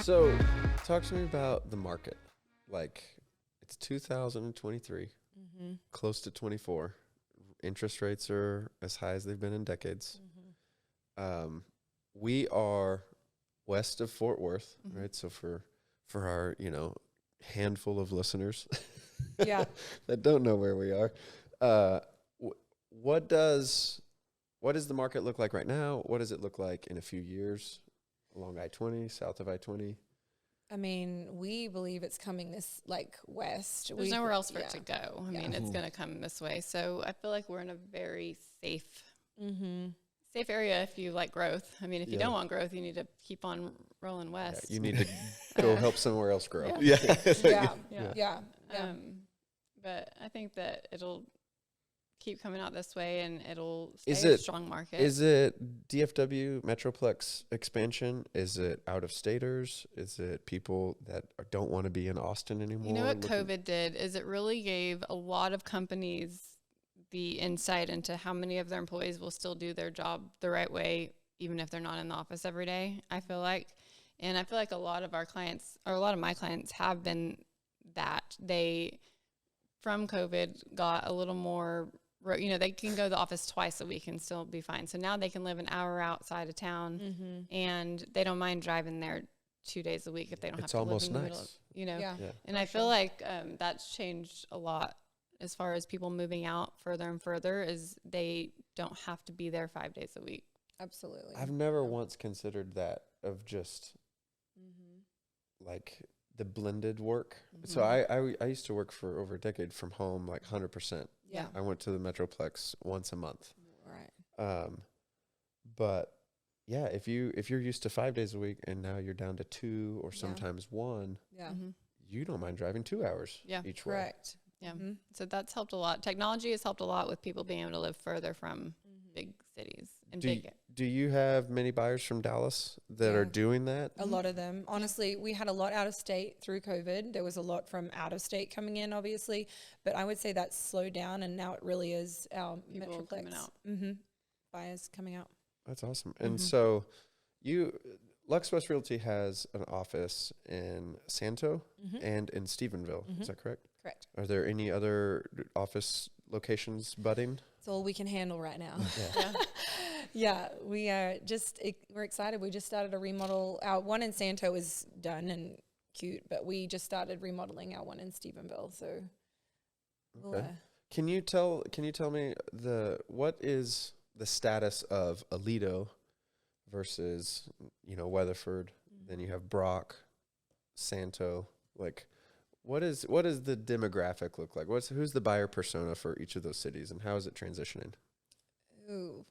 So, talk to me about the market. Like, it's 2023, close to 24. Interest rates are as high as they've been in decades. We are west of Fort Worth, right? So for our, handful of listeners Yeah. that don't know where we are, what does the market look like right now? What does it look like in a few years along I-20, south of I-20? I mean, we believe it's coming this west. There's nowhere else for it to Yeah. go. I mean, it's going to come this way. So I feel like we're in a very safe area if you like growth. I mean, if you don't want growth, you need to keep on rolling west. Yeah, you need to go help somewhere else grow. Yeah. Yeah. Yeah. But I think that it'll keep coming out this way, and it'll Is stay a it- strong market. Is it DFW Metroplex expansion? Is it out-of-staters? Is it people that don't want to be in Austin anymore? You know what COVID did is it really gave a lot of companies the insight into how many of their employees will still do their job the right way, even if they're not in the office every day, I feel like. And I feel like a lot of our clients, or a lot of my clients, have been that. They, from COVID, got a little more, they can go to the office twice a week and still be fine. So now they can live an hour outside of town, and they don't mind driving there 2 days a week if they don't It's have to live almost in the middle of, nice. Yeah. And I feel like that's changed a lot as far as people moving out further and further, is they don't have to be there 5 days a week. Absolutely. I've never once considered that of just like the blended work. So I used to work for over a decade from home, like 100%. Yeah. I went to the Metroplex once a month. Right. But yeah, if you're used to 5 days a week and now you're down to 2 or sometimes 1, Yeah. you don't mind driving 2 hours each way. Correct. Yeah. So that's helped a lot. Technology has helped a lot with people being able to live further from big cities and Do you have many buyers from Dallas that are doing that? A lot of them. Honestly, we had a lot out of state through COVID. There was a lot from out of state coming in, obviously, but I would say that's slowed down, and now it really is our People Metroplex coming out. buyers coming out. That's awesome. And so Lux West Realty has an office in Santo and in Stephenville. Is that correct? Correct. Are there any other office locations budding? It's all we can handle right now. Yeah, we are we're excited. We just started a remodel. Our one in Santo is done and cute, but we just started remodeling our one in Stephenville. So, Okay. Can you tell me what is the status of Aledo versus Weatherford? Then you have Brock, Santo. Like, what does the demographic look like? Who's the buyer persona for each of those cities, and how is it transitioning? ooh.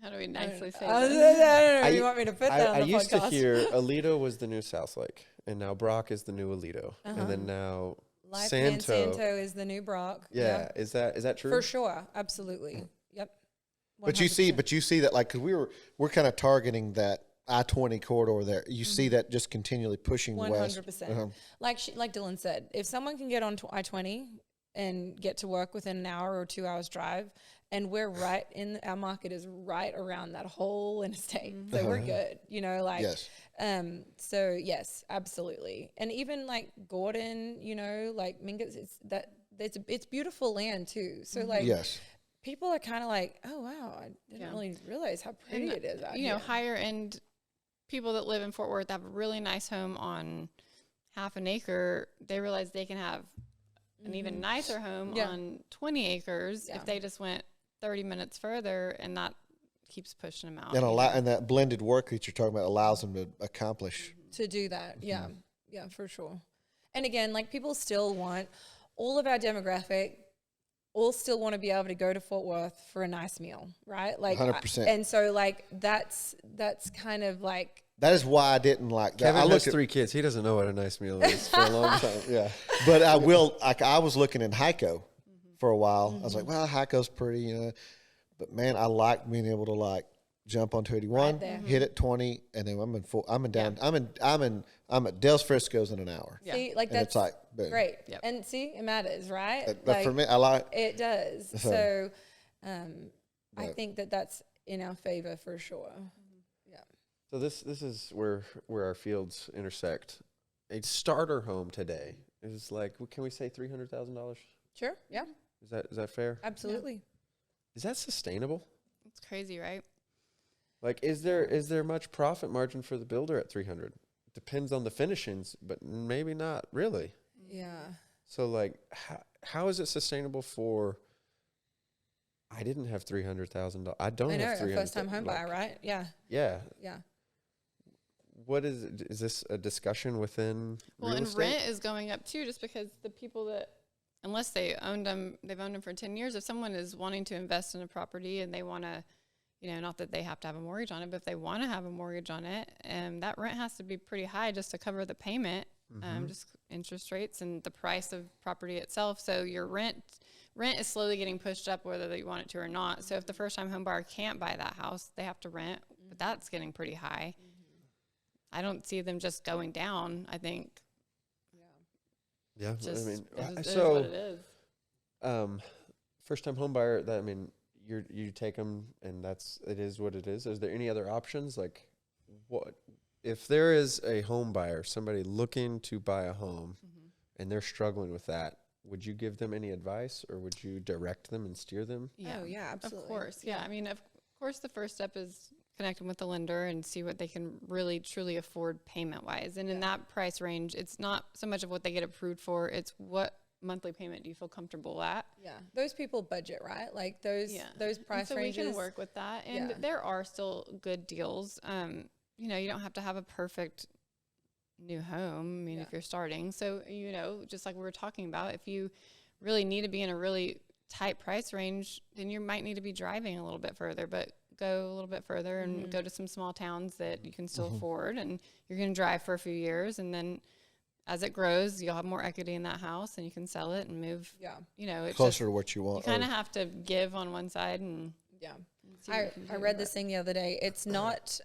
How do we nicely say I don't that? know. You want me to put that on I the used to podcast? hear Aledo was the new Southlake, and now Brock is the new Aledo, and then now Lifeman Santo is the new Brock. Yeah, is that true? For sure. Absolutely. Yep. But you see 100%. that, like, because we're kind of targeting that I-20 corridor there. You see that just continually pushing west. 100%. Like Dylan said, if someone can get on I-20 and get to work within an hour or 2 hours drive, and we're right in our market is right around that whole interstate, so we're good. Yes. So yes, absolutely. And even like Gordon, like Mingus, it's beautiful land too. So like Yes. people are kind of like, oh wow, I didn't really realize how pretty it is out here. Higher end people that live in Fort Worth have a really nice home on half an acre. They realize they can have an even nicer home on 20 acres if they just went 30 minutes further, and that keeps pushing them out. And that blended work that you're talking about allows them to accomplish. To do that. Yeah, for sure. And again, like people still want all of our demographic, all still want to be able to go to Fort Worth for a nice meal, right? Like 100%. And so like that's kind of like That is why I didn't like that. Kevin I has look 3 kids. He doesn't know what a nice meal is for a long time. Yeah. But I will, like, I was looking in Hyco for a while. I was like, well, Hyco's pretty, but man, I like being able to like jump onto 81, Right there. hit at 20, and then I'm at Del Frisco's in an hour. Yeah. see, like And that's it's like, boom. great. Yep. And see, it matters, right? But for me, I like, it does. So- So I think that's in our favor for sure. Yeah. So this is where our fields intersect. A starter home today is like, can we say $300,000? Sure. Yeah. Is that fair? Absolutely. Is that sustainable? It's crazy, right? Like, is there much profit margin for the builder at 300? Depends on the finishings, but maybe not really. Yeah. So like, how is it sustainable for? I didn't have $300,000. I don't I know, have a 300. first time home buyer, right? Yeah. Yeah. Yeah. What is it? Is this a discussion within Well, real and estate? rent is going up too, just because the people that, unless they've owned them for 10 years. If someone is wanting to invest in a property and they want to, not that they have to have a mortgage on it, but if they want to have a mortgage on it, that rent has to be pretty high just to cover the payment, just interest rates and the price of property itself. So your rent is slowly getting pushed up whether they want it to or not. So if the first time home buyer can't buy that house, they have to rent, but that's getting pretty high. I don't see them just going down. I think Yeah. just I mean, is so what it is. first time home buyer. That I mean, you take them, and it is what it is. Is there any other options? Like, what if there is a home buyer, somebody looking to buy a home, and they're struggling with that? Would you give them any advice, or would you direct them and steer them? Oh, yeah, absolutely. Of course. Yeah. I mean, of course, the first step is connecting with the lender and see what they can really, truly afford payment wise. And in that price range, it's not so much of what they get approved for, it's what monthly payment do you feel comfortable at? Yeah. Those people budget, right? Like those price so ranges. we can work with that. And there are still good deals. You don't have to have a perfect new home. I mean, if you're starting. So, just like we were talking about, if you really need to be in a really tight price range, then you might need to be driving a little bit further, but go a little bit further and go to some small towns that you can still afford, and you're going to drive for a few years, and then as it grows, you'll have more equity in that house and you can sell it and move. Yeah. It's closer to what you want. You kind of have to give on one side and Yeah. see what you can I do, read but- this thing the other day. It's not,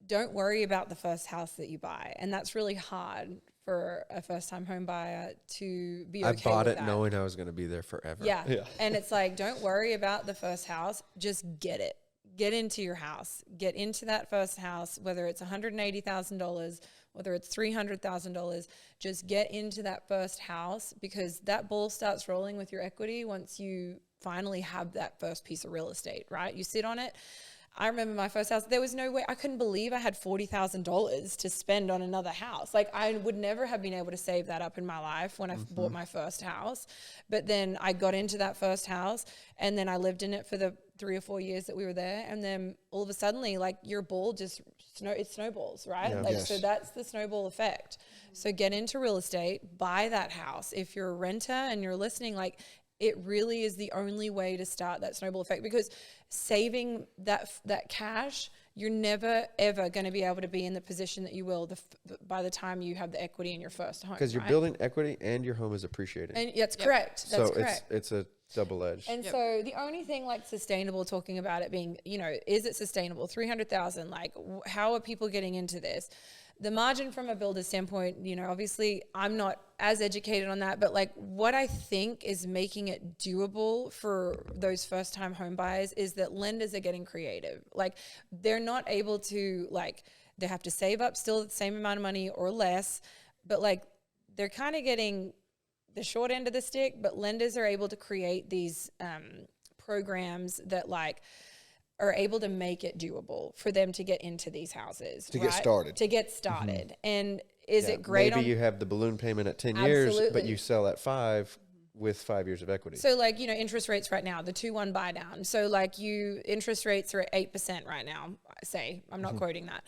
don't worry about the first house that you buy. And that's really hard for a first time home buyer to be okay I bought with it that. knowing I was going to be there forever. Yeah. And it's like, don't worry about the first house. Just get it. Get into your house. Get into that first house, whether it's $180,000, whether it's $300,000. Just get into that first house, because that ball starts rolling with your equity once you finally have that first piece of real estate, right? You sit on it. I remember my first house, there was no way, I couldn't believe I had $40,000 to spend on another house. Like, I would never have been able to save that up in my life when I bought my first house. But then I got into that first house, and then I lived in it for the 3 or 4 years that we were there. And then all of a sudden, like, your ball just, it snowballs, right? Yeah. Like, Yes. so that's the snowball effect. So get into real estate, buy that house. If you're a renter and you're listening, like, it really is the only way to start that snowball effect, because saving that cash, you're never, ever going to be able to be in the position that you will by the time you have the equity in your first home. Because you're right? building equity and your home is appreciating. And that's correct. That's so correct. it's a double edged. And so the only thing like sustainable, talking about it being, is it sustainable? 300,000, like how are people getting into this? The margin from a builder standpoint, obviously I'm not as educated on that, but like what I think is making it doable for those first time home buyers is that lenders are getting creative. Like they're not able to, like, they have to save up still the same amount of money or less, but like they're kind of getting the short end of the stick, but lenders are able to create these programs that like are able to make it doable for them to get into these houses. To get started. To get started. And is it great? Maybe you have the balloon payment at 10 years, but Absolutely. you sell at 5 with 5 years of equity. So like, interest rates right now, the 2-1 buy down. So like interest rates are at 8% right now, say, I'm not quoting that,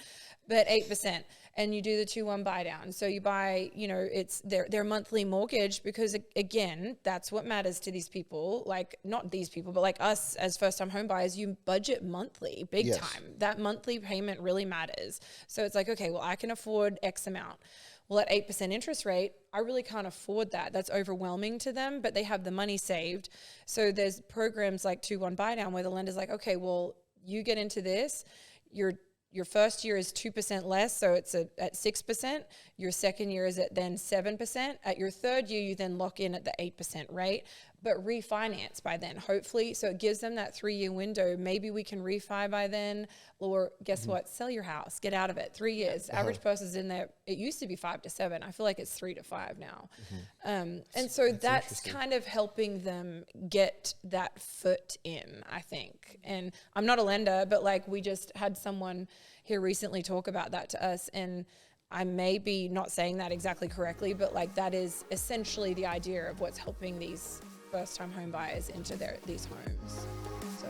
but 8%. And you do the 2-1 buy down. So you buy, it's their monthly mortgage, because again, that's what matters to these people. Like not these people, but like us as first time home buyers, you budget monthly, big Yes. time. That monthly payment really matters. So it's like, okay, well, I can afford X amount. Well, at 8% interest rate, I really can't afford that. That's overwhelming to them, but they have the money saved. So there's programs like 2-1 buy down where the lender's like, okay, well, you get into this, your first year is 2% less, so it's at 6%. Your second year is at then 7%. At your third year, you then lock in at the 8% rate. but refinance by then, hopefully. So it gives them that 3-year window. Maybe we can refi by then, or guess what? Sell your house, get out of it. 3 years. Average person's in there. It used to be 5 to 7. I feel like it's 3 to 5 now. And so that's kind of helping them get that foot in, I think. And I'm not a lender, but like we just had someone here recently talk about that to us, and I may be not saying that exactly correctly, but like that is essentially the idea of what's helping these first-time home buyers into these homes. So